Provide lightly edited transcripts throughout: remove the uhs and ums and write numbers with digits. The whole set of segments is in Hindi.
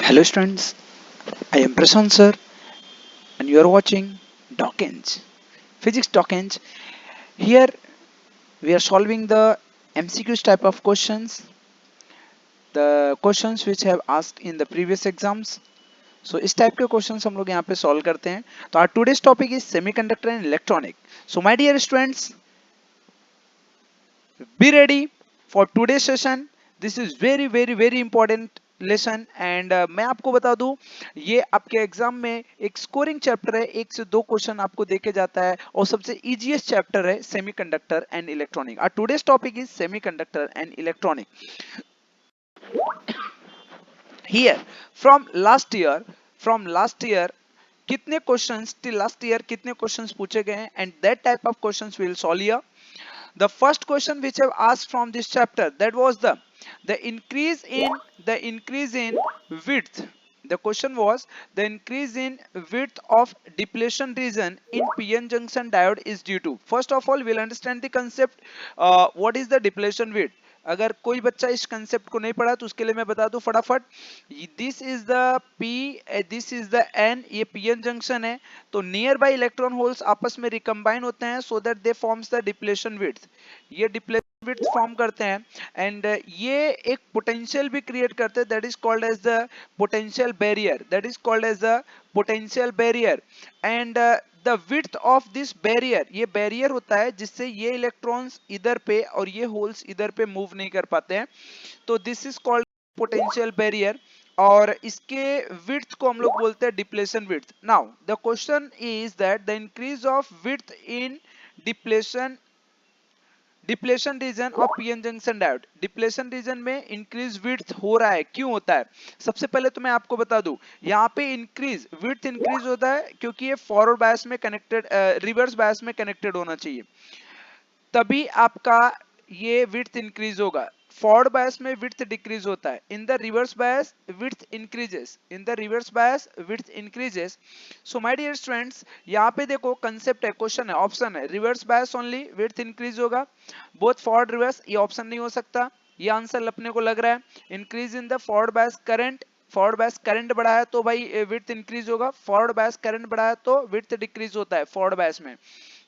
Hello students, I am Prashant sir and you are watching Dawkins, Physics Dawkins. Here we are solving the MCQs type of questions, the questions which have asked in the previous exams. So इस type के questions हम लोग यहाँ पे solve करते हैं. तो our today's topic is semiconductor and electronic. So my dear students, be ready for today's session. This is very important lesson and मैं आपको बता दूं ये आपके एग्जाम में एक स्कोरिंग चैप्टर है, एक से दो क्वेश्चन आपको देके जाता है और सबसे इजीएस्ट चैप्टर है semiconductor and electronic. Our today's topic is semiconductor and electronic. Here from last year कितने क्वेश्चंस टिल लास्ट ईयर कितने क्वेश्चंस पूछे गए हैं and that type of questions will solve here. The first question which I've asked from this chapter, that was the increase in width. The question was the increase in width of depletion region in PN junction diode is due to. First of all, we'll understand the concept. What is the depletion width? अगर कोई बच्चा इस कंसेप्ट को नहीं पढ़ा तो उसके लिए मैं बता दूं फटाफट. This is the P, this is the N, ये पीएन जंक्शन है. तो नियर बाय इलेक्ट्रॉन होल्स आपस में रिकम्बाइन होते हैं so that they forms the depletion width. ये डिप्लेशन विड्थ फॉर्म करते हैं एंड ये एक पोटेंशियल भी क्रिएट करते हैं, that is called as the potential barrier. That is called as the potential barrier and the width of this barrier, ये बैरियर होता है जिससे ये इलेक्ट्रॉन्स इधर पे और ये होल्स इधर पे मूव नहीं कर पाते हैं. तो this is called potential barrier और इसके विड्थ को हम लोग बोलते हैं depletion width. Now the question is that the increase of width in depletion region of PN junction diode. Depletion region में इंक्रीज विड्थ हो रहा है, क्यों होता है? सबसे पहले तो मैं आपको बता दूं यहाँ पे विड्थ इंक्रीज होता है क्योंकि ये फॉरवर्ड बायस में कनेक्टेड, रिवर्स बायस में कनेक्टेड होना चाहिए, तभी आपका ये विड्थ इंक्रीज होगा. फॉरवर्ड बायस में विड्थ डिक्रीज होता है. In the reverse bias width increases, in the reverse bias width increases. So my dear students, यहाँ पे देखो कंसेप्ट है, क्वेश्चन है, ऑप्शन है reverse bias only width increase होगा. बोथ फॉरवर्ड रिवर्स, ये ऑप्शन नहीं हो सकता, ये आंसर अपने को लग रहा है. Increase in the forward bias current, forward bias current बढ़ा है तो भाई विड्थ इंक्रीज होगा. फॉरवर्ड बायस करंट बढ़ा है तो विड्थ डिक्रीज होता है फॉरवर्ड बायस में.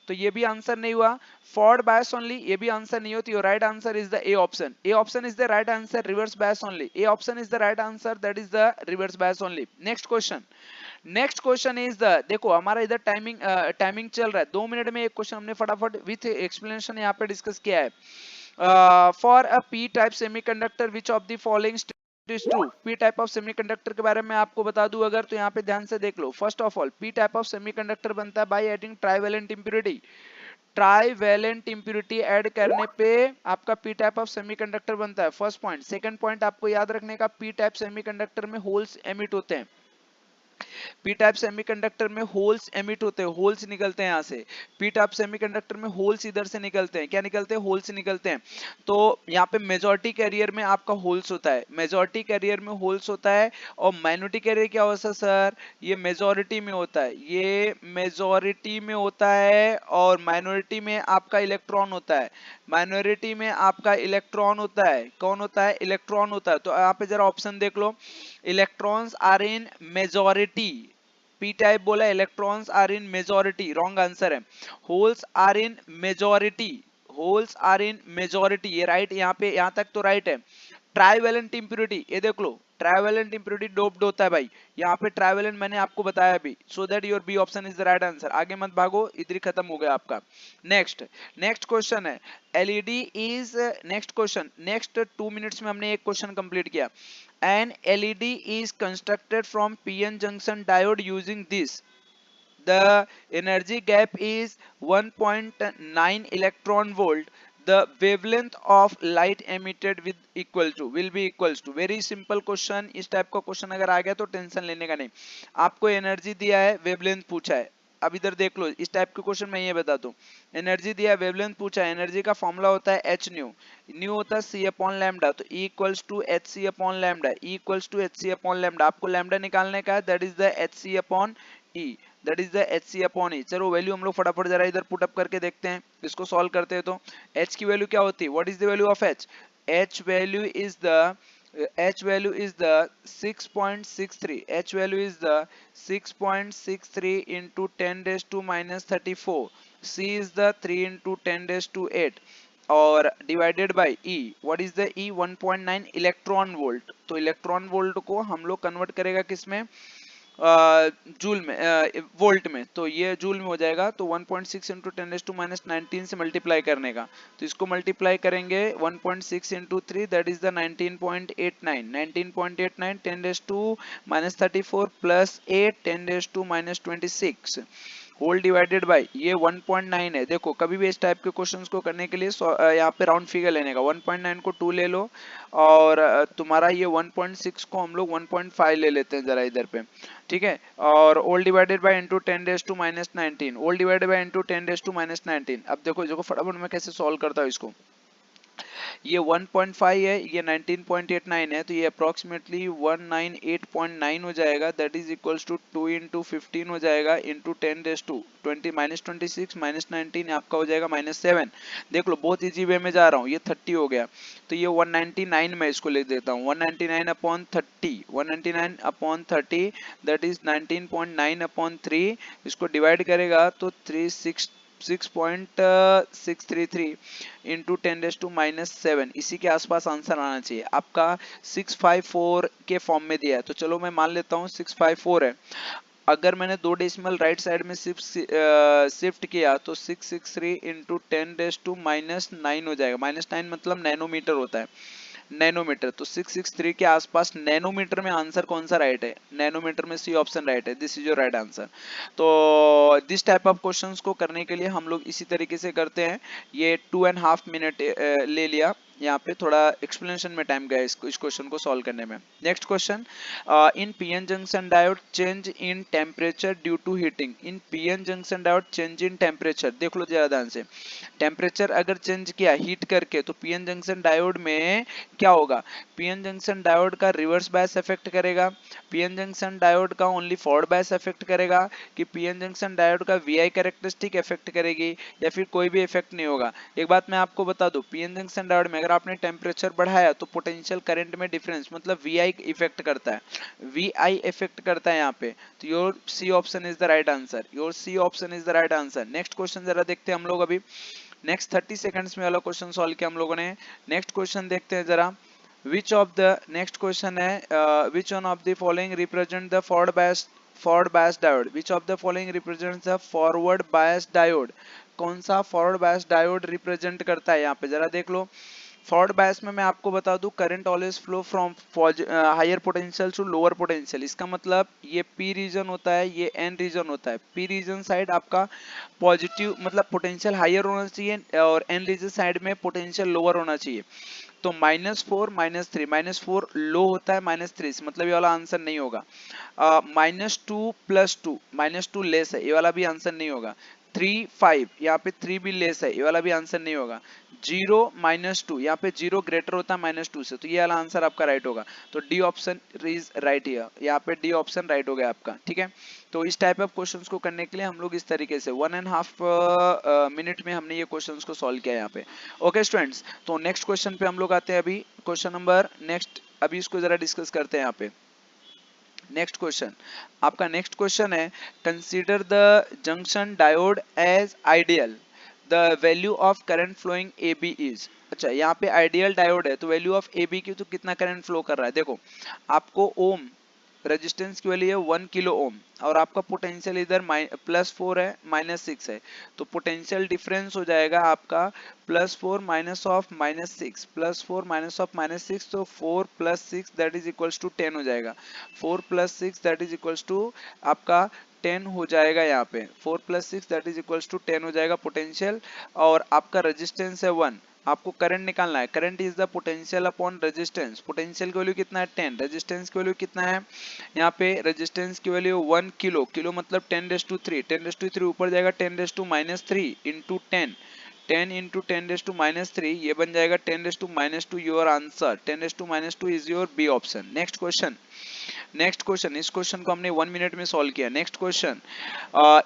तो ये भी आंसर नहीं हुआ. फॉरवर्ड बायस ओनली, ये भी आंसर नहीं होती. Right answer is the A option. A option is the right answer. Reverse bias only, A option is the right answer, that is the reverse bias only. Next question is the, देखो हमारा इधर टाइमिंग चल रहा है, 2 मिनट में एक क्वेश्चन हमने फटाफट विथ एक्सप्लेनेशन यहाँ पे डिस्कस किया है. For a P type semiconductor which of the following is true. P type of semiconductor के बारे में आपको बता दूं अगर, तो यहाँ पे ध्यान से देख लो. First of all, P type of semiconductor बनता है by adding trivalent impurity. Trivalent impurity add करने पे आपका पी टाइप ऑफ सेमीकंडक्टर बनता है. First point. सेकंड पॉइंट आपको याद रखने का, पी टाइप सेमीकंडक्टर में होल्स एमिट होते हैं. पी टाइप सेमीकंडक्टर में होल्स एमिट होते हैं, होल्स निकलते हैं यहाँ से. पी टाइप सेमीकंडक्टर में होल्स इधर से निकलते हैं. क्या निकलते हैं? होल्स निकलते हैं. तो यहाँ पे मेजॉरिटी कैरियर में आपका होल्स होता है, मेजॉरिटी कैरियर में होल्स होता है. और माइनॉरिटी कैरियर क्या होता है सर? ये मेजॉरिटी में होता है, ये मेजॉरिटी में होता है और माइनॉरिटी में आपका इलेक्ट्रॉन होता है. माइनॉरिटी में आपका इलेक्ट्रॉन होता है. कौन होता है? इलेक्ट्रॉन होता है. तो यहाँ पे जरा ऑप्शन देख लो. Electrons are in majority. P type बोला, electrons are in majority, wrong answer है. Holes are in majority, holes are in majority, ये राइट. यहाँ पे यहाँ तक तो राइट है. ट्राइवेलेंट इंप्योरिटी, ये देख लो, ट्राइवेलेंट इंप्योरिटी डोप्ड होता है भाई. यहाँ पे ट्राइवेलेंट मैंने आपको बताया अभी. So that your B option is the right answer. आगे मत भागो, इधर ही खत्म हो गया आपका. नेक्स्ट क्वेश्चन है LED is. Next question, next 2 minutes में हमने एक क्वेश्चन कंप्लीट किया. An LED is constructed from PN junction diode using this. The energy gap is 1.9 electron volt. The wavelength of light emitted will be equals to. Very simple question. इस टाइप का क्वेश्चन अगर आ गया तो टेंशन लेने का नहीं. आपको एनर्जी दिया है, वेवलेंथ पूछा है. अब इधर देख लो, इस टाइप के क्वेश्चन मैं ये बता दूं. एनर्जी दिया, वेवलेंथ पूछा है. एनर्जी का फॉर्मूला होता है एच न्यू. न्यू होता है सी अपॉन लैम्डा. तो E equals to H C upon lambda, E equals to H C upon lambda. आपको लैम्डा निकालने का है, that is the H C upon E, that is the H C upon E. चलो वैल्यू हम लोग फटाफट जरा इधर पुट अप करके देखते हैं, इसको सॉल्व करते हैं. तो एच की वैल्यू क्या होती है? What is the value of H? H value is the H value is the 6.63. H value is the 6.63 into 10 raised to minus 34. C is the 3 into 10 raised to 8 और divided by E. What is the E? 1.9 electron volt. तो इलेक्ट्रॉन वोल्ट को हम लोग कन्वर्ट करेगा किसमें? जूल में, वोल्ट में. तो ये जूल में हो जाएगा. तो 1.6 इंटू 10 रेज़ टू माइनस 19 से मल्टीप्लाई करने का. तो इसको मल्टीप्लाई करेंगे 1.6 into 3, that is the 19.89. 19.89 10 raise to minus 34 plus 8 10 raise to minus 26 whole divided by ये 1.9 है. देखो कभी भी इस टाइप के क्वेश्चंस को करने के लिए यहाँ पे राउंड फिगर लेने का. 1.9 को 2 ले लो और तुम्हारा ये 1.6 को हम लोग 1.5 ले लेते हैं जरा इधर पे. ठीक है. और whole divided by into 10 raise to minus 19. Whole divided by into 10 raise to minus 19. अब देखो देखो फटाफट मैं कैसे सॉल्व करता हूँ इसको. ये 1.5 है, ये 19.89 है, तो ये अप्रोक्सीमेटली 198.9 हो जाएगा. That is equals to 2 into 15 हो जाएगा into 10 raise to 20 minus 26 minus 19 आपका हो जाएगा माइनस 7. देख लो बहुत इजी वे में जा रहा हूँ. ये 30 हो गया तो ये 199 में इसको लिख देता हूँ. 199 upon 30, 199 upon 30 that is 19.9 upon 3. इसको डिवाइड करेगा तो 6.633 इंटू 10 रेज़ टू माइनस 7. इसी के आसपास आंसर आना चाहिए आपका. 654 के फॉर्म में दिया है तो चलो मैं मान लेता हूँ 654 है. अगर मैंने दो डेसिमल राइट साइड में शिफ्ट किया तो 663 इंटू 10 रेज़ टू माइनस 9 हो जाएगा. माइनस 9 मतलब नैनोमीटर होता है. नैनोमीटर. तो 663 के आसपास नैनोमीटर में आंसर कौन सा राइट है? नैनोमीटर में सी ऑप्शन राइट है. This is your right answer. तो दिस टाइप ऑफ क्वेश्चंस को करने के लिए हम लोग इसी तरीके से करते हैं. ये 2.5 मिनट ले लिया. यहाँ पे थोड़ा एक्सप्लेनेशन में टाइम गया इस क्वेश्चन को सॉल्व करने में. Next question. In PN junction diode change in temperature due to heating. In PN junction diode change in temperature. देख लो जरा ध्यान से. टेम्परेचर अगर चेंज किया हीट करके तो पीएन जंक्शन डायोड में क्या होगा? पीएन जंक्शन डायोड का रिवर्स बायस इफेक्ट करेगा, पीएन जंक्शन डायोड का ओनली फॉरवर्ड बायस इफेक्ट करेगा, कि पीएन जंक्शन डायोड का वीआई कैरेक्टरिस्टिक इफेक्ट करेगी, या फिर कोई भी इफेक्ट नहीं होगा. एक बात मैं आपको बता दूं, पीएन जंक्शन डायोड में अगर आपने टेम्परेचर बढ़ाया तो पोटेंशियल करंट में डिफरेंस मतलब वीआई इफेक्ट करता है. वीआई इफेक्ट करता है यहाँ पे. तो your C option is the right answer. Your C option is the right answer. Next question जरा देखते हैं हम लोग. अभी नेक्स्ट 30 सेकंड्स में वाला क्वेश्चन सॉल्व किया हम लोगों ने. नेक्स्ट क्वेश्चन देखते हैं जरा. which of the next question है which one of the following represent the forward bias diode. which of the following represents the forward bias diode. कौन सा फॉरवर्ड बायस डायोड रिप्रेजेंट करता है यहाँ पे जरा देख लो. फॉरवर्ड बायस में मैं आपको बता दूं current always flow from higher potential to lower potential. इसका मतलब ये पी रीजन होता है, ये एन रीजन होता है. पी रीजन साइड आपका पॉजिटिव मतलब पोटेंशियल हायर होना चाहिए और एन रीजन साइड में पोटेंशियल लोअर होना चाहिए. तो -4 -3 -4 लो होता है -3 से मतलब ये वाला आंसर नहीं होगा. -2 +2 -2 लेस है, ये वाला भी आंसर नहीं होगा. 3 5 यहाँ पे 3 भी लेस है, ये वाला भी आंसर नहीं होगा. 0 -2 यहाँ पे 0 ग्रेटर होता है -2 से, तो ये वाला आंसर आपका राइट होगा. तो D option is right here. यहाँ पे डी ऑप्शन राइट हो गया आपका. ठीक है. तो इस टाइप ऑफ क्वेश्चंस को करने के लिए हम लोग इस तरीके से 1.5 मिनट में हमने ये क्वेश्चंस को सॉल्व किया यहाँ पे. ओके स्टूडेंट्स, तो नेक्स्ट क्वेश्चन पे हम लोग आते हैं. अभी क्वेश्चन नंबर नेक्स्ट अभी इसको जरा डिस्कस करते हैं यहाँ पे. नेक्स्ट क्वेश्चन आपका नेक्स्ट क्वेश्चन है consider the junction diode as ideal. The value of current flowing A B is. अच्छा यहाँ पे आइडियल डायोड है तो वैल्यू ऑफ ए बी की तो कितना करंट फ्लो कर रहा है. देखो आपको ओम रेजिस्टेंस की वैल्यू है 1 किलो ओम और आपका पोटेंशियल इधर +4 है -6 है. तो पोटेंशियल डिफरेंस हो जाएगा आपका +4 माइनस ऑफ -6 +4 माइनस ऑफ -6. तो 4 + 6 दैट इज इक्वल्स टू 10 हो जाएगा. 4 + 6 दैट इज इक्वल्स टू आपका 10 हो जाएगा. यहाँ पे 4 + 6 दैट इज इक्वल्स टू 10 हो जाएगा पोटेंशियल. और आपका रेजिस्टेंस है 1. आपको करंट निकालना है. Current is the potential upon resistance. Potential की वैल्यू कितना है 10. रेजिस्टेंस की वैल्यू कितना है यहाँ पे रेजिस्टेंस की वैल्यू 1 किलो. किलो मतलब 10⁻³ 10⁻³ ऊपर जाएगा 10⁻³ इंटू 10. 10 इंटू 10⁻³ ये बन जाएगा 10⁻². Your answer 10⁻² is your B option. Next question. Next question इस क्वेश्चन को हमने 1 मिनट में सॉल्व किया. Next question.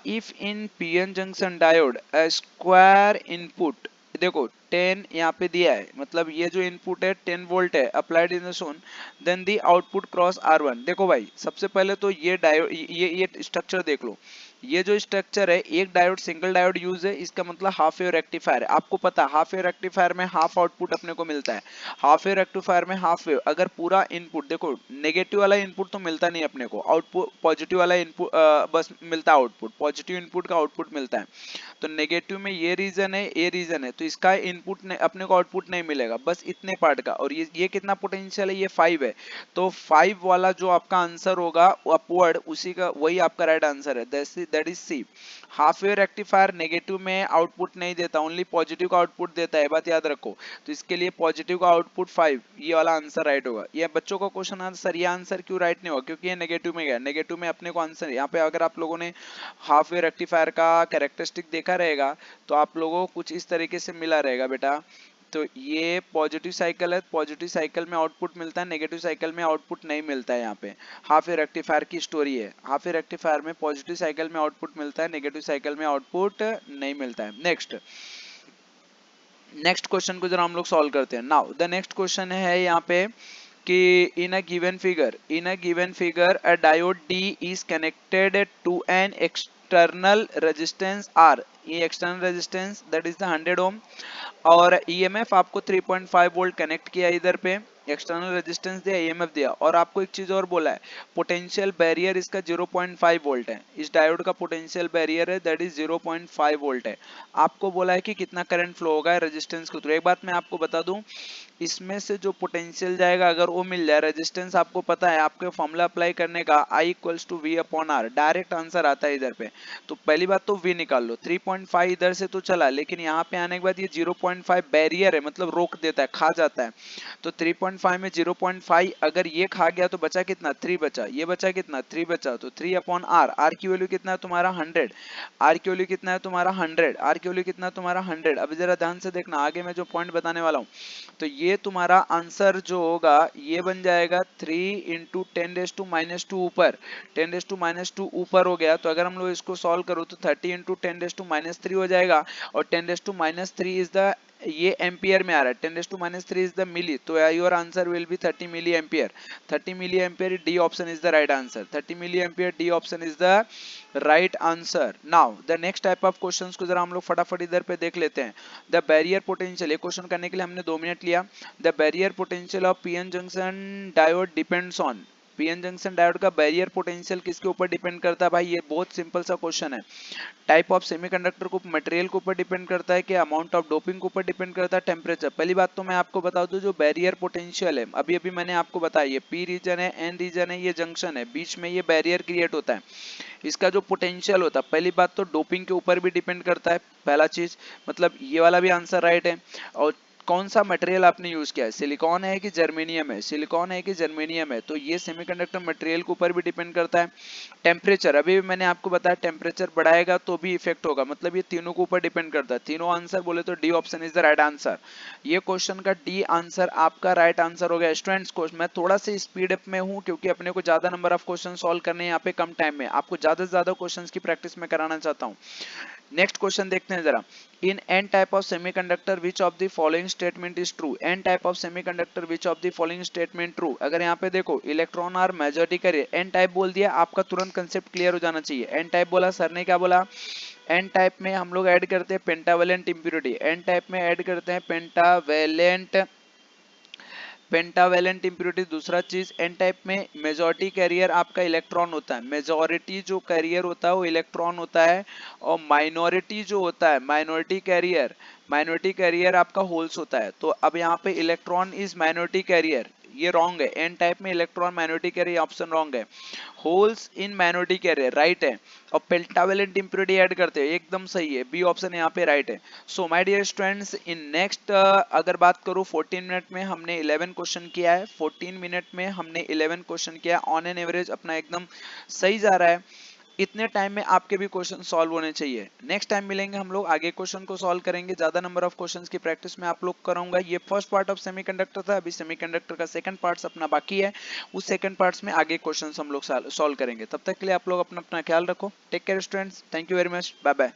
If in PN junction diode a square input देखो 10 यहाँ पे दिया है, मतलब ये जो इनपुट है 10 वोल्ट है, applied in the zone, then the output cross R1। देखो भाई सबसे पहले तो ये डायोड, ये स्ट्रक्चर देख लो, ये जो स्ट्रक्चर है एक डायोड सिंगल डायोड यूज है, इसका मतलब हाफ वेव रेक्टिफायर है। आपको पता है हाफ वेव रेक्टिफायर में हाफ आउटपुट अपने को मिलता है, हाफ वेव रेक्टिफायर में हाफ वेव, अगर पूरा इनपुट देखो नेगेटिव वाला इनपुट तो मिलता नहीं अपने को, आउटपुट पॉजिटिव वाला इनपुट बस मिलता है, आउटपुट पॉजिटिव इनपुट का आउटपुट मिलता है। तो नेगेटिव में ये रीजन है, ये रीजन है, तो इसका इनपुट अपने को आउटपुट नहीं मिलेगा, बस इतने पार्ट का। और ये कितना पोटेंशियल है, ये 5 है, तो 5 वाला जो आपका आंसर होगा अपवर्ड, उसी का वही आपका राइट आंसर है, that is C. Half wave rectifier negative में आउटपुट नहीं देता, ओनली पॉजिटिव का आउटपुट देता है, बात याद रखो। तो इसके लिए पॉजिटिव का आउटपुट 5, ये वाला आंसर राइट होगा। ये बच्चों का क्वेश्चन आंसर, ये आंसर क्यों राइट नहीं होगा, क्योंकि ये नेगेटिव में गया, नेगेटिव में अपने को आंसर यहाँ पे, अगर आप लोगों ने हाफ वेव रेक्टिफायर का कैरेक्टरिस्टिक देखा रहेगा तो आप लोगों को कुछ इस तरीके से मिला रहेगा बेटा। तो ये पॉजिटिव साइकिल है, पॉजिटिव साइकिल में आउटपुट मिलता है, नेगेटिव साइकिल में आउटपुट नहीं मिलता है। यहाँ पे हाफ वेव रेक्टिफायर की स्टोरी है, हाफ वेव रेक्टिफायर में पॉजिटिव साइकिल में आउटपुट मिलता है, नेगेटिव साइकिल में आउटपुट नहीं मिलता है। नेक्स्ट क्वेश्चन को जरा हम लोग सॉल्व करते हैं। नाउ द नेक्स्ट क्वेश्चन है यहाँ पे कि in a given figure a diode D is connected to an external resistance R, ये external resistance that is the 100 ओम, और ईएमएफ आपको 3.5 वोल्ट कनेक्ट किया इधर पे, एक्सटर्नल रेजिस्टेंस दिया, ईएमएफ दिया, और आपको एक चीज और बोला है, पोटेंशियल बैरियर इसका 0.5 वोल्ट है, इस डायोड का पोटेंशियल बैरियर है दैट इज 0.5 वोल्ट है। आपको बोला है कि कितना करंट फ्लो होगा रेजिस्टेंस के थ्रू। एक बात मैं आपको बता दूं, इसमें से जो पोटेंशियल जाएगा अगर वो मिल जाए, रेजिस्टेंस आपको पता है, आपके फॉर्मूला अप्लाई करने का I equals to V upon R, direct answer आता है इधर पे। तो पहली बात तो V निकाल लो, 3.5 इधर से तो चला, लेकिन यहाँ पे आने के बाद ये 0.5 बैरियर है, मतलब रोक देता है, खा जाता है। तो 3.5 में 0.5 अगर ये खा गया तो बचा कितना, 3 बचा, ये बचा कितना, 3 बचा, तो 3 अपॉन R, R की वैल्यू कितना है तुम्हारा 100, R की वैल्यू कितना है तुम्हारा 100, R की वैल्यू कितना है तुम्हारा 100। अब जरा ध्यान से देखना, आगे मैं जो पॉइंट बताने वाला हूँ, तो ये तुम्हारा आंसर जो होगा ये बन जाएगा 3 इंटू 10⁻² ऊपर, 10⁻² ऊपर हो गया। तो अगर हम लोग इसको सॉल्व करो तो 30 इंटू 10⁻³ हो जाएगा, और 10⁻³ इज द, ये एम्पियर में आ रहा है, 10⁻³ इज द मिली, तो your answer will be 30 milli ampere. 30 milli ampere, D option is the right answer, 30 milli ampere, D option is the right answer. Now the next type of questions को जरा हम लोग फटाफट इधर पे देख लेते हैं। द बैरियर पोटेंशियल, ये क्वेश्चन करने के लिए हमने 2 मिनट लिया। The barrier potential of PN junction diode depends on, PN junction diode का बैरियर पोटेंशियल किसके ऊपर डिपेंड करता है भाई, ये बहुत सिंपल सा क्वेश्चन है। टाइप ऑफ सेमीकंडक्टर को, मटेरियल के ऊपर डिपेंड करता है, कि अमाउंट ऑफ डोपिंग के ऊपर डिपेंड करता है, टेम्परेचर। पहली बात तो मैं आपको बता दूं, जो बैरियर पोटेंशियल है अभी अभी मैंने आपको बताया, ये पी रीजन है, एन रीजन है, ये जंक्शन है, बीच में ये बैरियर क्रिएट होता है। इसका जो पोटेंशियल होता है, पहली बात तो डोपिंग के ऊपर भी डिपेंड करता है, पहला चीज, मतलब ये वाला भी आंसर राइट है। और कौन सा मटेरियल आपने यूज किया है, सिलिकॉन है कि जर्मेनियम है, सिलिकॉन है कि जर्मेनियम है, तो ये सेमीकंडक्टर मटेरियल के ऊपर भी डिपेंड करता है। टेम्परेचर, अभी भी मैंने आपको बताया टेम्परेचर बढ़ाएगा तो भी इफेक्ट होगा, मतलब ये तीनों के ऊपर डिपेंड करता है। तीनों आंसर बोले तो D option is the right answer. ये क्वेश्चन का डी आंसर आपका राइट आंसर हो गया। स्टूडेंट्स क्वेश्चन मैं थोड़ा सा स्पीड अप में हूँ, क्योंकि अपने को ज्यादा नंबर ऑफ क्वेश्चन सॉल्व करने हैं यहाँ पे कम टाइम में, आपको ज्यादा से ज्यादा क्वेश्चन की प्रैक्टिस में कराना चाहता हूँ। नेक्स्ट क्वेश्चन देखते हैं जरा। In n type of semiconductor which of the following statement is true, n type of semiconductor which of the following statement true. अगर यहाँ पे देखो electron are majority carrier, n type बोल दिया, आपका तुरंत कंसेप्ट क्लियर हो जाना चाहिए। एन टाइप बोला, सर ने क्या बोला, एन टाइप में हम लोग ऐड करते हैं पेंटावेलेंट इंप्योरिटी, एन टाइप में ऐड करते हैं पेंटावेलेंट इंप्योरिटी। दूसरा चीज, एन टाइप में मेजॉरिटी कैरियर आपका इलेक्ट्रॉन होता है, मेजॉरिटी जो कैरियर होता है वो इलेक्ट्रॉन होता है, और माइनॉरिटी जो होता है, माइनॉरिटी कैरियर आपका होल्स होता है। तो अब यहाँ पे इलेक्ट्रॉन इज माइनॉरिटी कैरियर, ये रॉन्ग है, एन टाइप में electron minority carrier option wrong है। Holes in minority carrier right है, और पेंटावेलेंट इंप्योरिटी ऐड करते हैं, एकदम सही है, बी ऑप्शन यहाँ पे राइट है। So my dear students, in next अगर बात करूँ 14 मिनट में हमने 11 क्वेश्चन किया है, 14 मिनट में हमने 11 क्वेश्चन किया, ऑन एन एवरेज अपना एकदम सही जा रहा है। इतने टाइम में आपके भी क्वेश्चन सॉल्व होने चाहिए। नेक्स्ट टाइम मिलेंगे हम लोग, आगे क्वेश्चन को सॉल्व करेंगे, ज्यादा नंबर ऑफ क्वेश्चंस की प्रैक्टिस में आप लोग कराऊंगा। ये फर्स्ट पार्ट ऑफ सेमीकंडक्टर था, अभी सेमीकंडक्टर का सेकंड पार्ट्स अपना बाकी है, उस सेकंड पार्ट्स में आगे क्वेश्चंस हम लोग सॉल्व करेंगे। तब तक के लिए आप लोग अपना अपना ख्याल रखो, take care students, thank you very much, bye bye,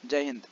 जय हिंद।